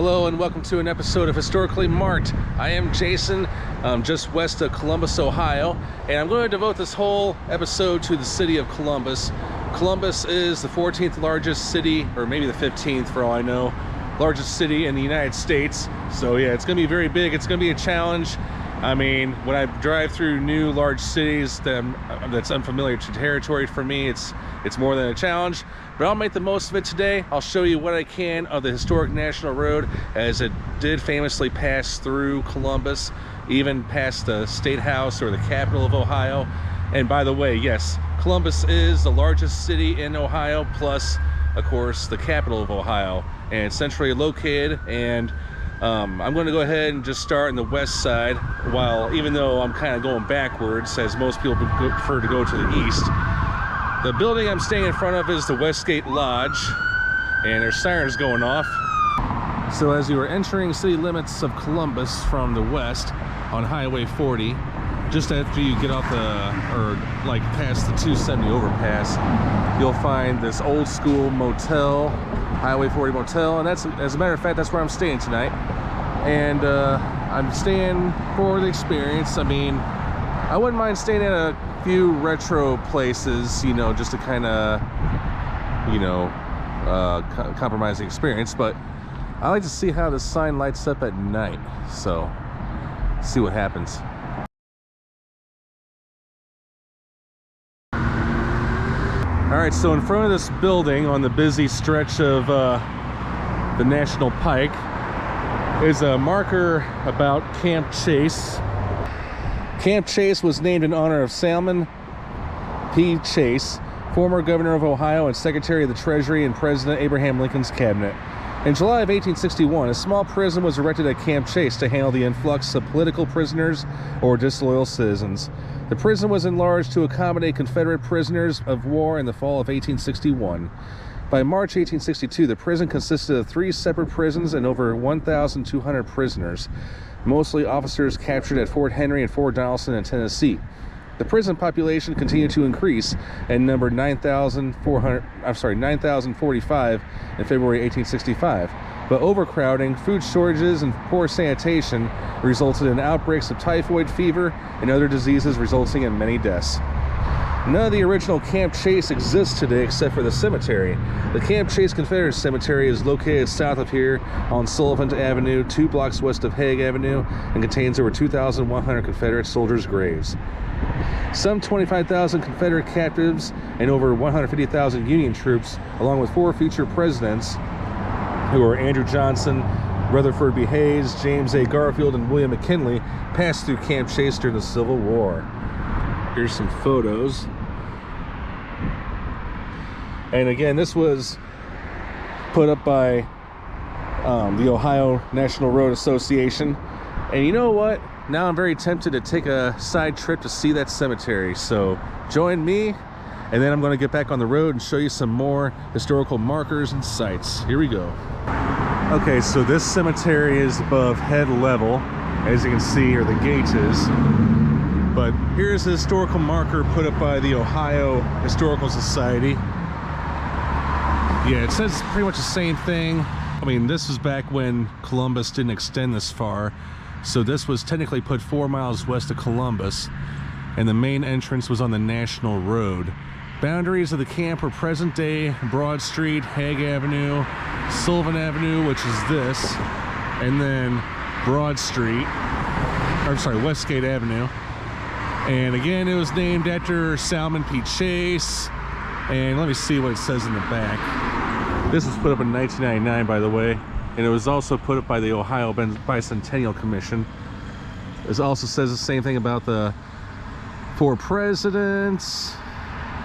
Hello and welcome to an episode of Historically Marked. I am Jason, just west of Columbus, Ohio, and I'm going to devote this whole episode to the city of Columbus. Columbus is the 14th largest city, or maybe the 15th for all I know, largest city in the United States. So yeah, it's going to be very big. It's going to be a challenge. I mean, when I drive through new large cities that's unfamiliar to territory for me, it's more than a challenge, but I'll make the most of it today. I'll show you what I can of the historic National Road, as it did famously pass through Columbus, even past the State House or the capital of Ohio. And by the way, yes, Columbus is the largest city in Ohio, plus, of course, the capital of Ohio, and it's centrally located. And I'm going to go ahead and just start on the west side, even though I'm kind of going backwards, as most people prefer to go to the east. The building I'm staying in front of is the Westgate Lodge, and there's sirens going off. So as you are entering city limits of Columbus from the west on Highway 40, just after you get off past the 270 overpass, you'll find this old school motel, Highway 40 Motel, and that's, as a matter of fact, that's where I'm staying tonight. And I'm staying for the experience. I mean, I wouldn't mind staying at a few retro places, you know, just to kind of, compromise the experience, but I like to see how the sign lights up at night, so see what happens. Alright, so in front of this building on the busy stretch of the National Pike is a marker about Camp Chase. Camp Chase was named in honor of Salmon P. Chase, former governor of Ohio and Secretary of the Treasury in President Abraham Lincoln's cabinet. In July of 1861, a small prison was erected at Camp Chase to handle the influx of political prisoners or disloyal citizens. The prison was enlarged to accommodate Confederate prisoners of war in the fall of 1861. By March 1862, the prison consisted of 3 separate prisons and over 1,200 prisoners, mostly officers captured at Fort Henry and Fort Donelson in Tennessee. The prison population continued to increase and numbered 9,045 in February 1865. But overcrowding, food shortages, and poor sanitation resulted in outbreaks of typhoid fever and other diseases, resulting in many deaths. None of the original Camp Chase exists today except for the cemetery. The Camp Chase Confederate Cemetery is located south of here on Sullivan Avenue, 2 blocks west of Hague Avenue, and contains over 2,100 Confederate soldiers' graves. Some 25,000 Confederate captives and over 150,000 Union troops, along with 4 future presidents, who are Andrew Johnson, Rutherford B. Hayes, James A. Garfield, and William McKinley, passed through Camp Chase during the Civil War. Here's some photos. And again, this was put up by the Ohio National Road Association. And you know what? Now I'm very tempted to take a side trip to see that cemetery. So join me, and then I'm going to get back on the road and show you some more historical markers and sites. Here we go. Okay, so this cemetery is above head level, as you can see, or the gate is. But here's a historical marker put up by the Ohio Historical Society. Yeah, it says pretty much the same thing. I mean, this was back when Columbus didn't extend this far. So this was technically put 4 miles west of Columbus, and the main entrance was on the National Road. Boundaries of the camp were present-day Broad Street, Hague Avenue, Sullivan Avenue, which is this, and then Westgate Avenue. And again, it was named after Salmon P. Chase. And let me see what it says in the back. This was put up in 1999, by the way. And it was also put up by the Ohio Bicentennial Commission. It also says the same thing about the 4 presidents.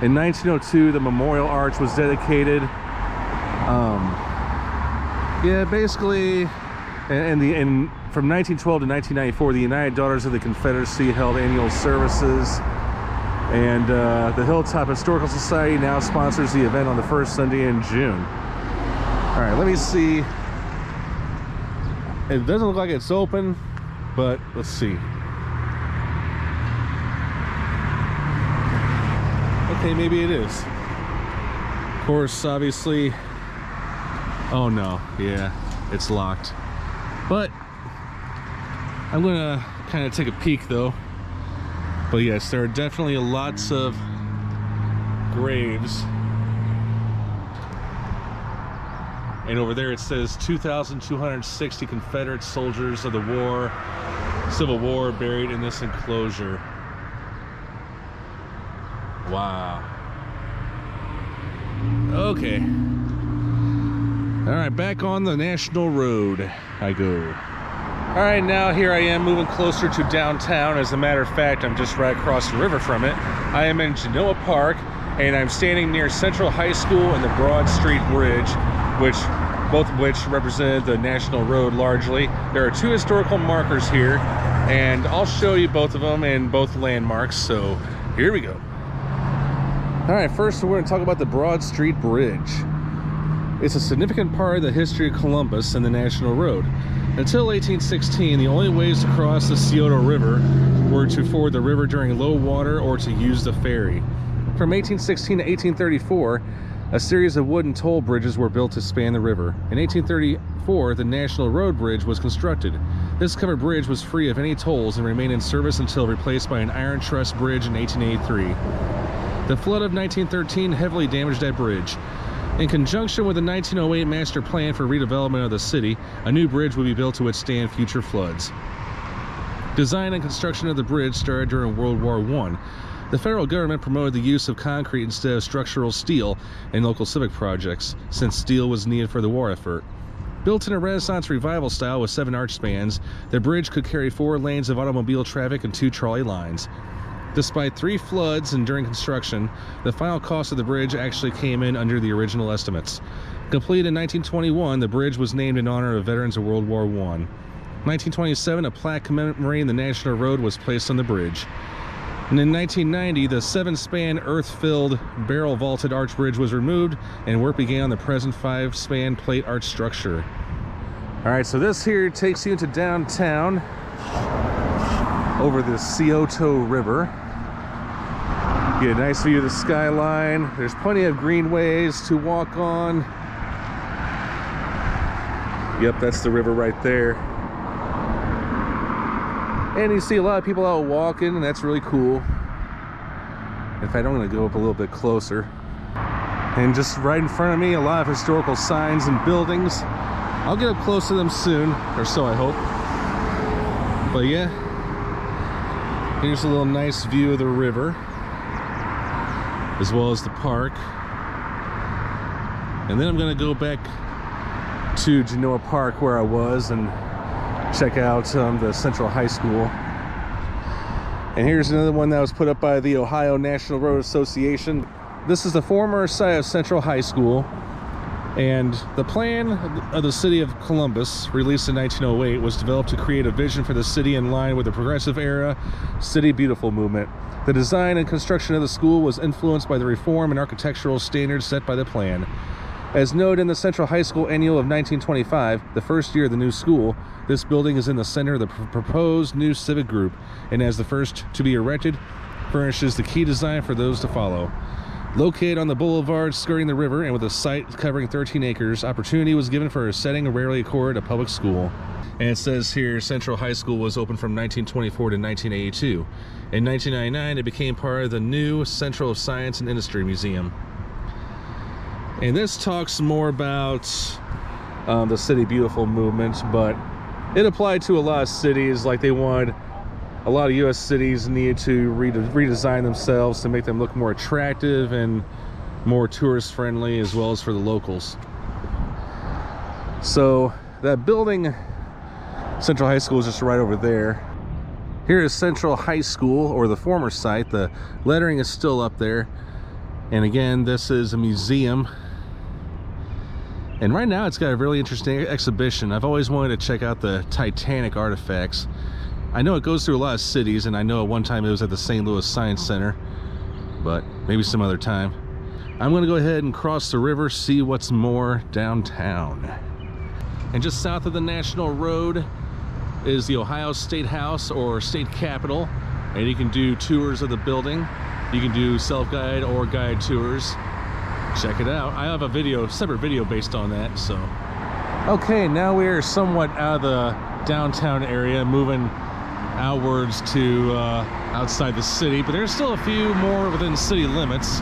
In 1902, the Memorial Arch was dedicated. Yeah, basically, from 1912 to 1994, the United Daughters of the Confederacy held annual services. And the Hilltop Historical Society now sponsors the event on the first Sunday in June. All right, let me see. It doesn't look like it's open, but let's see. Okay, maybe it is. Of course, obviously. Oh no, yeah. it's locked. But I'm gonna kind of take a peek though. But yes, there are definitely lots of graves. And over there it says 2,260 Confederate soldiers of the war, Civil War buried in this enclosure. Wow. Okay. All right, back on the National Road I go. All right, now here I am moving closer to downtown. As a matter of fact, I'm just right across the river from it. I am in Genoa Park, and I'm standing near Central High School and the Broad Street Bridge, both of which represent the National Road largely. There are two historical markers here, and I'll show you both of them and both landmarks, so here we go. All right, first we're going to talk about the Broad Street Bridge. It's a significant part of the history of Columbus and the National Road. Until 1816, the only ways to cross the Scioto River were to ford the river during low water or to use the ferry. From 1816 to 1834, a series of wooden toll bridges were built to span the river. In 1834, the National Road Bridge was constructed. This covered bridge was free of any tolls and remained in service until replaced by an iron truss bridge in 1883. The flood of 1913 heavily damaged that bridge. In conjunction with the 1908 master plan for redevelopment of the city, a new bridge would be built to withstand future floods. Design and construction of the bridge started during World War I. The federal government promoted the use of concrete instead of structural steel in local civic projects, since steel was needed for the war effort. Built in a Renaissance revival style with 7 arch spans, the bridge could carry 4 lanes of automobile traffic and 2 trolley lines. Despite 3 floods and during construction, the final cost of the bridge actually came in under the original estimates. Completed in 1921, the bridge was named in honor of veterans of World War I. 1927, a plaque commemorating the National Road was placed on the bridge. And in 1990, the 7-span earth-filled barrel-vaulted arch bridge was removed and work began on the present 5-span plate arch structure. All right, so this here takes you into downtown over the Scioto River. Get a nice view of the skyline. There's plenty of greenways to walk on. Yep, that's the river right there. And you see a lot of people out walking, and that's really cool. In fact, I'm going to go up a little bit closer. And just right in front of me, a lot of historical signs and buildings. I'll get up close to them soon, or so I hope. But yeah, here's a little nice view of the river, as well as the park. And then I'm going to go back to Genoa Park where I was and check out the Central High School. And here's another one that was put up by the Ohio National Road Association. This is the former site of Central High School, and the plan of the city of Columbus, released in 1908, was developed to create a vision for the city in line with the progressive era City Beautiful movement. The design and construction of the school was influenced by the reform and architectural standards set by the plan. As noted in the Central High School Annual of 1925, the first year of the new school, this building is in the center of the proposed new civic group, and as the first to be erected, furnishes the key design for those to follow. Located on the boulevard skirting the river and with a site covering 13 acres, opportunity was given for a setting rarely accorded a public school. And it says here Central High School was opened from 1924 to 1982. In 1999, it became part of the new Central Science and Industry Museum. And this talks more about the City Beautiful movement, but it applied to a lot of cities. Like a lot of U.S. cities needed to redesign themselves to make them look more attractive and more tourist friendly, as well as for the locals. So that building, Central High School, is just right over there. Here is Central High School, or the former site. The lettering is still up there. And again, this is a museum. And right now it's got a really interesting exhibition. I've always wanted to check out the Titanic artifacts. I know it goes through a lot of cities, and I know at one time it was at the St. Louis Science Center, but maybe some other time. I'm gonna go ahead and cross the river, see what's more downtown. And just south of the National Road is the Ohio State House, or State Capitol, and you can do tours of the building. You can do self-guide or guide tours. Check it out. I have a separate video based on that, so Okay, now we're somewhat out of the downtown area, moving outwards to outside the city, but there's still a few more within city limits,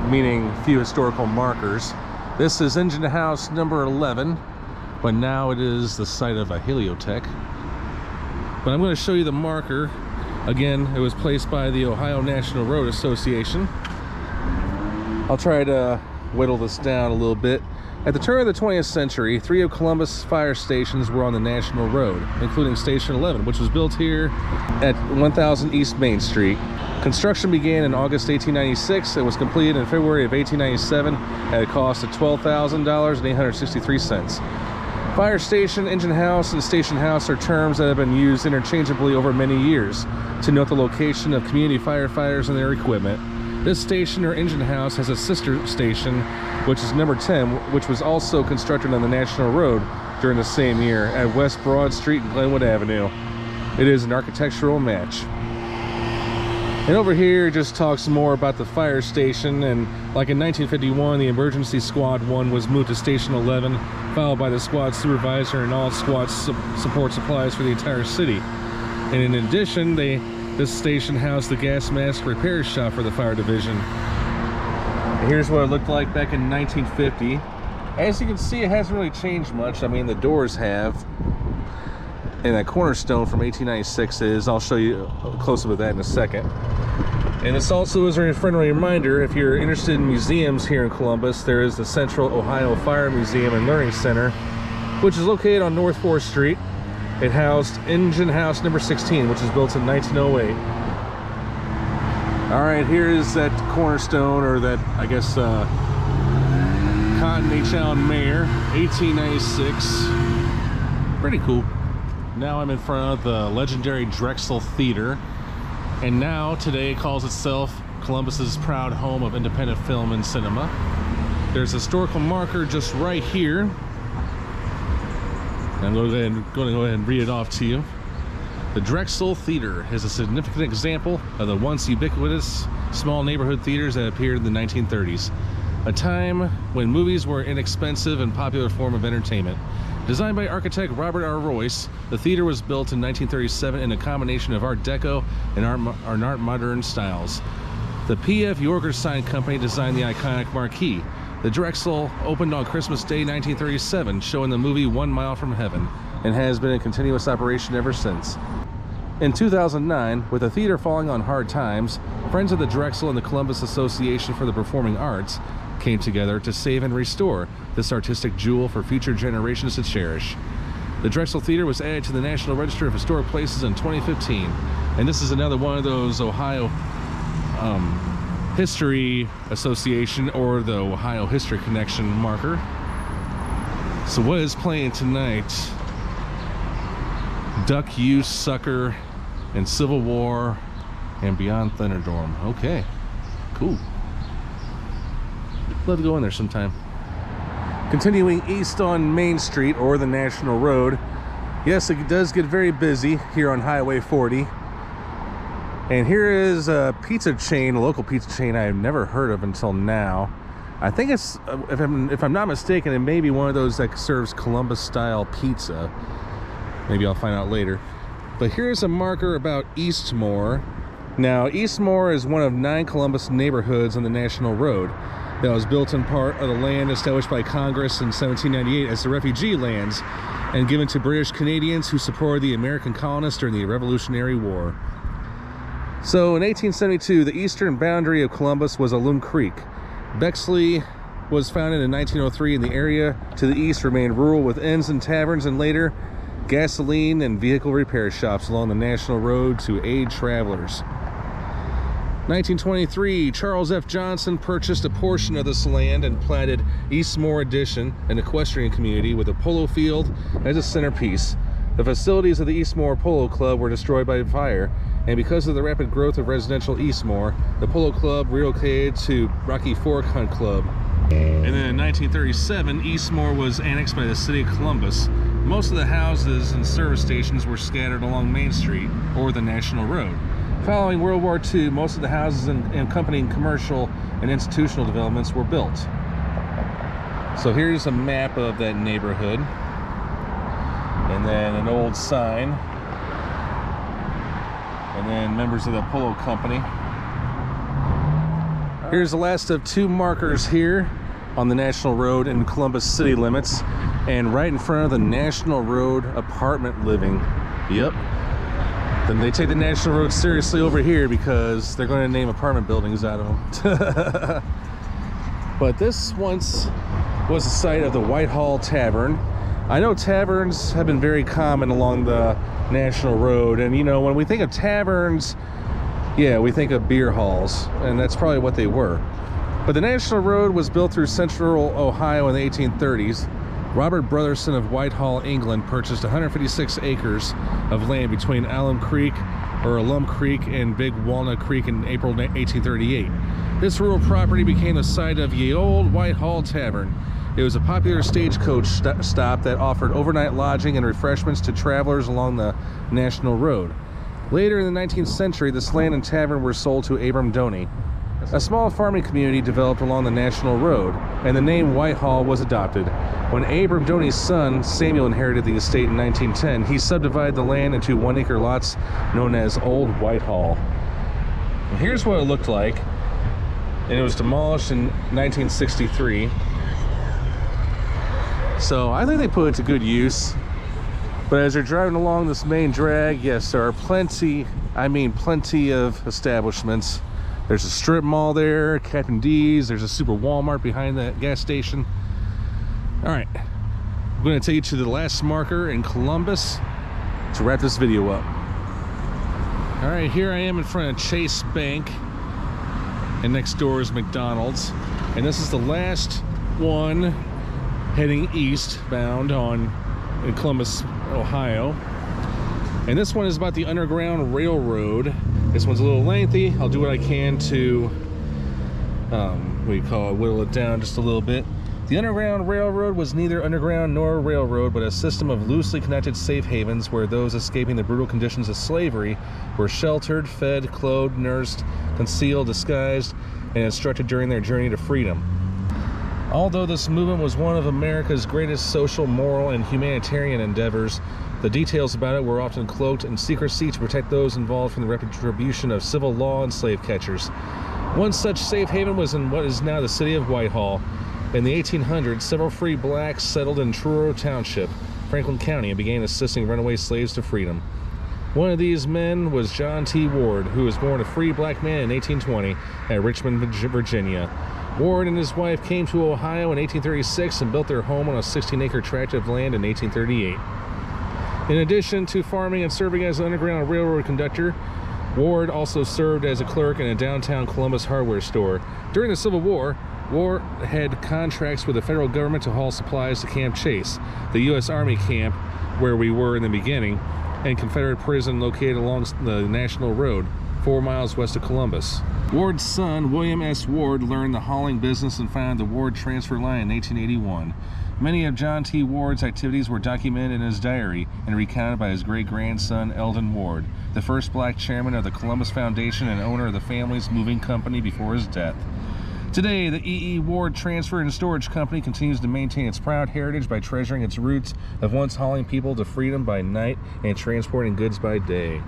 meaning a few historical markers. This is engine house number 11, but now it is the site of a heliotech. But I'm going to show you the marker. Again, it was placed by the Ohio National Road Association. I'll try to whittle this down a little bit. At the turn of the 20th century, 3 of Columbus fire stations were on the National Road, including Station 11, which was built here at 1000 East Main Street. Construction began in August 1896 and was completed in February of 1897 at a cost of $12,000.863. Fire station, engine house, and station house are terms that have been used interchangeably over many years to note the location of community firefighters and their equipment. This station or engine house has a sister station, which is number 10, which was also constructed on the National Road during the same year at West Broad Street and Glenwood Avenue. It is an architectural match. And over here just talks more about the fire station, and like in 1951, the emergency squad 1 was moved to Station 11, followed by the squad supervisor and all squad support supplies for the entire city. And in addition, this station housed the gas mask repair shop for the fire division. Here's what it looked like back in 1950. As you can see, it hasn't really changed much. I mean, the doors have. And that cornerstone from 1896 is. I'll show you a close-up of that in a second. And this also is a friendly reminder, if you're interested in museums here in Columbus, there is the Central Ohio Fire Museum and Learning Center, which is located on North 4th Street. It housed engine house number 16, which was built in 1908. All right, here is that cornerstone, or that, I guess, Cotton H. Allen Mayor, 1896. Pretty cool. Now I'm in front of the legendary Drexel Theatre, and now today it calls itself Columbus's proud home of independent film and cinema. There's a historical marker just right here. I'm going to go ahead and read it off to you. The Drexel Theatre is a significant example of the once ubiquitous small neighborhood theaters that appeared in the 1930s, a time when movies were an inexpensive and popular form of entertainment. Designed by architect Robert R. Royce, the theater was built in 1937 in a combination of Art Deco and Art Modern styles. The P.F. Yorker Sign Company designed the iconic marquee. The Drexel opened on Christmas Day 1937, showing the movie 1 Mile from Heaven, and has been in continuous operation ever since. In 2009, with the theater falling on hard times, Friends of the Drexel and the Columbus Association for the Performing Arts came together to save and restore this artistic jewel for future generations to cherish. The Drexel Theatre was added to the National Register of Historic Places in 2015, and this is another one of those Ohio History Association or the Ohio History Connection marker. So what is playing tonight? Duck You, Sucker, and Civil War, and Beyond Thunderdome. Okay, cool. Love to go in there sometime. Continuing east on Main Street, or the National Road. Yes, it does get very busy here on Highway 40. And here is a pizza chain, a local pizza chain I have never heard of until now. I think it's, if I'm not mistaken, it may be one of those that serves Columbus-style pizza. Maybe I'll find out later. But here's a marker about Eastmoor. Now, Eastmoor is one of 9 Columbus neighborhoods on the National Road that was built in part of the land established by Congress in 1798 as the refugee lands and given to British Canadians who supported the American colonists during the Revolutionary War. So in 1872, the eastern boundary of Columbus was Loon Creek. Bexley was founded in 1903, and the area to the east remained rural with inns and taverns, and later gasoline and vehicle repair shops along the National Road to aid travelers. 1923, Charles F. Johnson purchased a portion of this land and platted Eastmoor Addition, an equestrian community with a polo field as a centerpiece. The facilities of the Eastmoor Polo Club were destroyed by fire, and because of the rapid growth of residential Eastmoor, the Polo Club relocated to Rocky Fork Hunt Club. And then in 1937, Eastmoor was annexed by the city of Columbus. Most of the houses and service stations were scattered along Main Street, or the National Road. Following World War II, most of the houses and accompanying commercial and institutional developments were built. So here's a map of that neighborhood. And then an old sign. And then members of the Polo Company. Here's the last of two markers here on the National Road in Columbus city limits. And right in front of the National Road apartment living. Yep. Then they take the National Road seriously over here because they're going to name apartment buildings out of them. But this once was the site of the Whitehall Tavern. I know taverns have been very common along the National Road, and you know, when we think of taverns, yeah, we think of beer halls, and that's probably what they were. But the National Road was built through central Ohio in the 1830s. Robert Brotherson of Whitehall, England, purchased 156 acres of land between Alum Creek and Big Walnut Creek in April 1838. This rural property became the site of Ye Olde Whitehall Tavern. It was a popular stagecoach stop that offered overnight lodging and refreshments to travelers along the National Road. Later in the 19th century, this land and tavern were sold to Abram Doney. A small farming community developed along the National Road, and the name Whitehall was adopted. When Abram Doney's son, Samuel, inherited the estate in 1910, he subdivided the land into 1-acre lots known as Old Whitehall. And here's what it looked like, and it was demolished in 1963. So I think they put it to good use. But as you're driving along this main drag, yes, there are plenty of establishments. There's a strip mall there, Captain D's, there's a super Walmart behind that gas station. All right, I'm going to take you to the last marker in Columbus to wrap this video up. All right, here I am in front of Chase Bank, and next door is McDonald's. And this is the last one heading eastbound in Columbus, Ohio. And this one is about the Underground Railroad. This one's a little lengthy. I'll do what I can to whittle it down just a little bit. The Underground Railroad was neither underground nor a railroad, but a system of loosely connected safe havens where those escaping the brutal conditions of slavery were sheltered, fed, clothed, nursed, concealed, disguised, and instructed during their journey to freedom. Although this movement was one of America's greatest social, moral, and humanitarian endeavors, the details about it were often cloaked in secrecy to protect those involved from the retribution of civil law and slave catchers. One such safe haven was in what is now the city of Whitehall. In the 1800s, several free blacks settled in Truro Township, Franklin County, and began assisting runaway slaves to freedom. One of these men was John T. Ward, who was born a free black man in 1820 at Richmond, Virginia. Ward and his wife came to Ohio in 1836 and built their home on a 16-acre tract of land in 1838. In addition to farming and serving as an Underground Railroad conductor, Ward also served as a clerk in a downtown Columbus hardware store. During the Civil War, Ward had contracts with the federal government to haul supplies to Camp Chase, the U.S. Army camp where we were in the beginning, and Confederate prison located along the National Road, 4 miles west of Columbus. Ward's son, William S. Ward, learned the hauling business and founded the Ward Transfer Line in 1881. Many of John T. Ward's activities were documented in his diary and recounted by his great-grandson, Eldon Ward, the first black chairman of the Columbus Foundation and owner of the family's moving company before his death. Today, the E.E. Ward Transfer and Storage Company continues to maintain its proud heritage by treasuring its roots of once hauling people to freedom by night and transporting goods by day.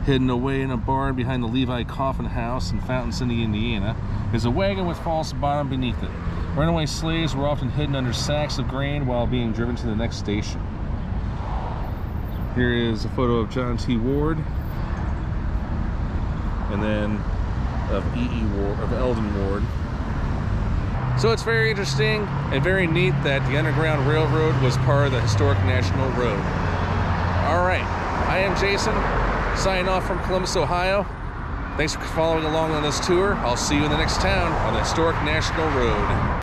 Hidden away in a barn behind the Levi Coffin House in Fountain City, Indiana, is a wagon with false bottom beneath it. Runaway slaves were often hidden under sacks of grain while being driven to the next station. Here is a photo of John T. Ward, and then of E.E. Ward, of Eldon Ward. So it's very interesting and very neat that the Underground Railroad was part of the historic National Road. All right, I am Jason, signing off from Columbus, Ohio. Thanks for following along on this tour. I'll see you in the next town on the historic National Road.